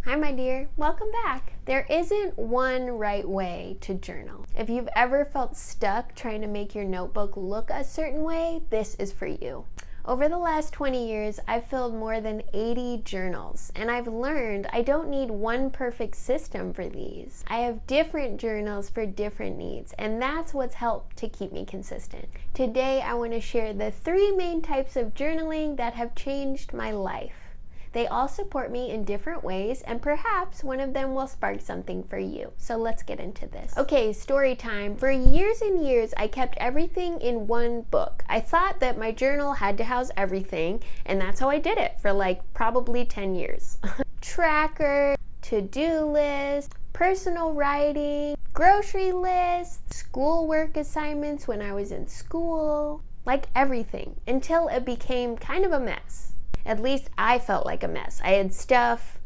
Hi, my dear. Welcome back. There isn't one right way to journal. If you've ever felt stuck trying to make your notebook look a certain way, this is for you. Over the last 20 years, I've filled more than 80 journals, and I've learned I don't need one perfect system for these. I have different journals for different needs, and that's what's helped to keep me consistent. Today, I want to share the 3 main types of journaling that have changed my life. They all support me in different ways, and perhaps one of them will spark something for you. So let's get into this. Okay, story time. For years and years, I kept everything in one book. I thought that my journal had to house everything, and that's how I did it for probably 10 years. Tracker, to-do list, personal writing, grocery list, schoolwork assignments when I was in school, everything, until it became kind of a mess. At least I felt like a mess. I had stuff,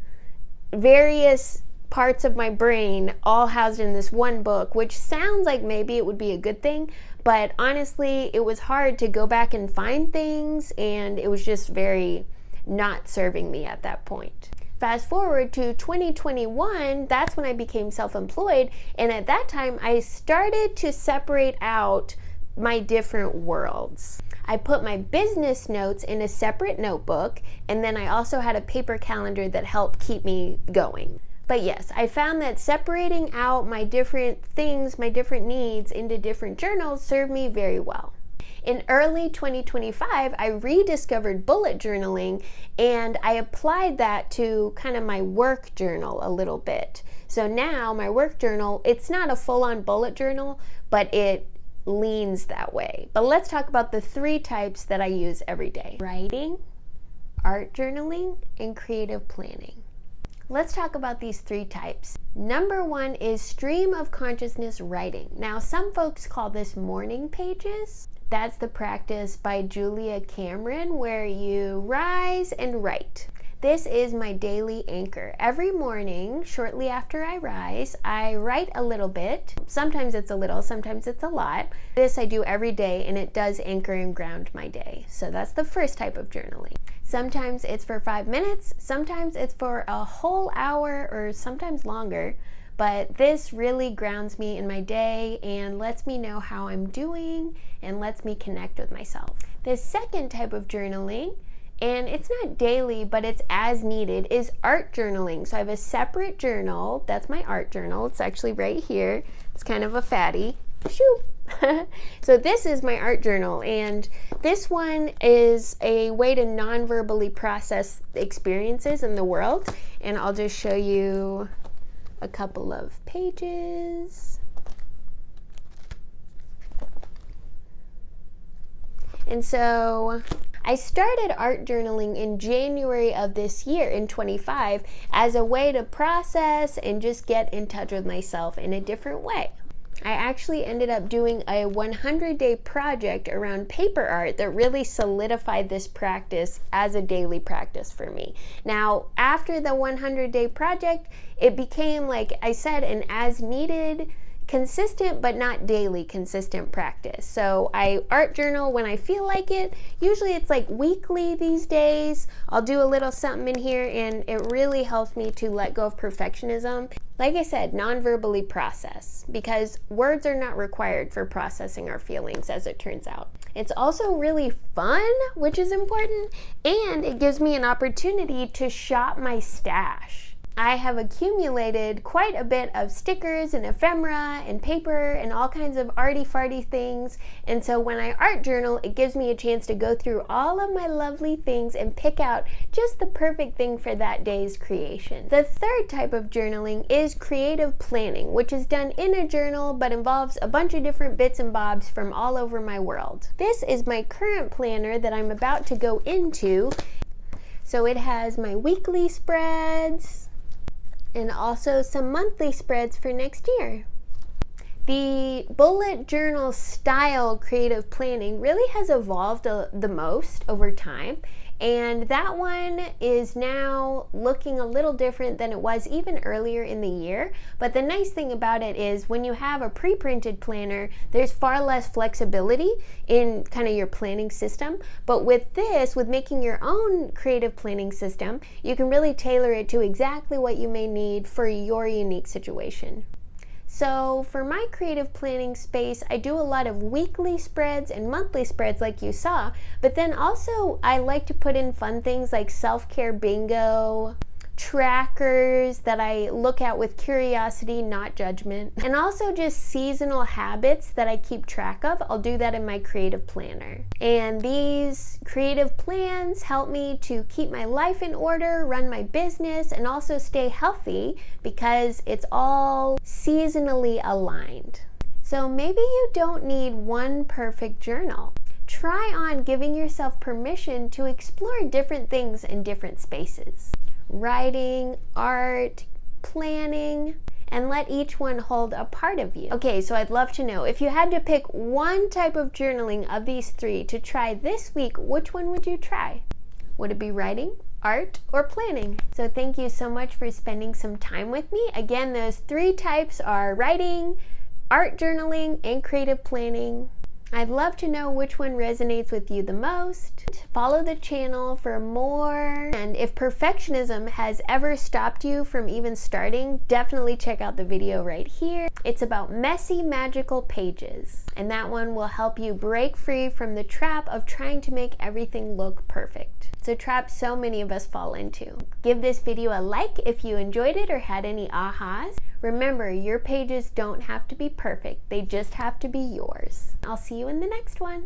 various parts of my brain all housed in this one book, which sounds like maybe it would be a good thing, but honestly, it was hard to go back and find things, and it was just very not serving me at that point. Fast forward to 2021, that's when I became self-employed, and at that time, I started to separate out my different worlds. I put my business notes in a separate notebook, and then I also had a paper calendar that helped keep me going. But yes, I found that separating out my different things, my different needs into different journals served me very well. In early 2025, I rediscovered bullet journaling, and I applied that to kind of my work journal a little bit. So now my work journal, it's not a full-on bullet journal, but it leans that way. But let's talk about the 3 types that I use every day: writing, art journaling, and creative planning. Let's talk about these 3 types. Number 1 is stream of consciousness writing. Now, some folks call this morning pages. That's the practice by Julia Cameron, where you rise and write. This is my daily anchor. Every morning, shortly after I rise, I write a little bit. Sometimes it's a little, sometimes it's a lot. This I do every day, and it does anchor and ground my day. So that's the first type of journaling. Sometimes it's for 5 minutes, sometimes it's for a whole hour, or sometimes longer. But this really grounds me in my day and lets me know how I'm doing and lets me connect with myself. The second type of journaling, and it's not daily, but it's as needed, is art journaling. So I have a separate journal. That's my art journal. It's actually right here. It's kind of a fatty. Shoo! So this is my art journal, and this one is a way to non-verbally process experiences in the world. And I'll just show you a couple of pages. And so I started art journaling in January of this year, in 25, as a way to process and just get in touch with myself in a different way. I actually ended up doing a 100-day project around paper art that really solidified this practice as a daily practice for me. Now, after the 100-day project, it became, like I said, an as-needed, consistent but not daily consistent practice. So I art journal when I feel like it. Usually it's weekly these days. I'll do a little something in here, and it really helps me to let go of perfectionism. Like I said, non-verbally process, because words are not required for processing our feelings, as it turns out. It's also really fun, which is important, and it gives me an opportunity to shop my stash. I have accumulated quite a bit of stickers and ephemera and paper and all kinds of arty-farty things, and so when I art journal, it gives me a chance to go through all of my lovely things and pick out just the perfect thing for that day's creation. The third type of journaling is creative planning, which is done in a journal but involves a bunch of different bits and bobs from all over my world. This is my current planner that I'm about to go into. So it has my weekly spreads, and also some monthly spreads for next year. The bullet journal style creative planning really has evolved the most over time, And that one is now looking a little different than it was even earlier in the year. But the nice thing about it is when you have a pre-printed planner, there's far less flexibility in kind of your planning system. But with this, with making your own creative planning system, you can really tailor it to exactly what you may need for your unique situation. So for my creative planning space, I do a lot of weekly spreads and monthly spreads like you saw, but then also I like to put in fun things like self-care bingo, trackers that I look at with curiosity, not judgment, and also just seasonal habits that I keep track of. I'll do that in my creative planner. And these creative plans help me to keep my life in order, run my business, and also stay healthy because it's all seasonally aligned. So maybe you don't need one perfect journal. Try on giving yourself permission to explore different things in different spaces. Writing, art, planning, and let each one hold a part of you. Okay, so I'd love to know, if you had to pick one type of journaling of these three to try this week, which one would you try? Would it be writing, art, or planning? So thank you so much for spending some time with me. Again, those three types are writing, art journaling, and creative planning. I'd love to know which one resonates with you the most. Follow the channel for more. And if perfectionism has ever stopped you from even starting, definitely check out the video right here. It's about messy, magical pages. And that one will help you break free from the trap of trying to make everything look perfect. It's a trap so many of us fall into. Give this video a like if you enjoyed it or had any ahas. Remember, your pages don't have to be perfect. They just have to be yours. I'll see you in the next one.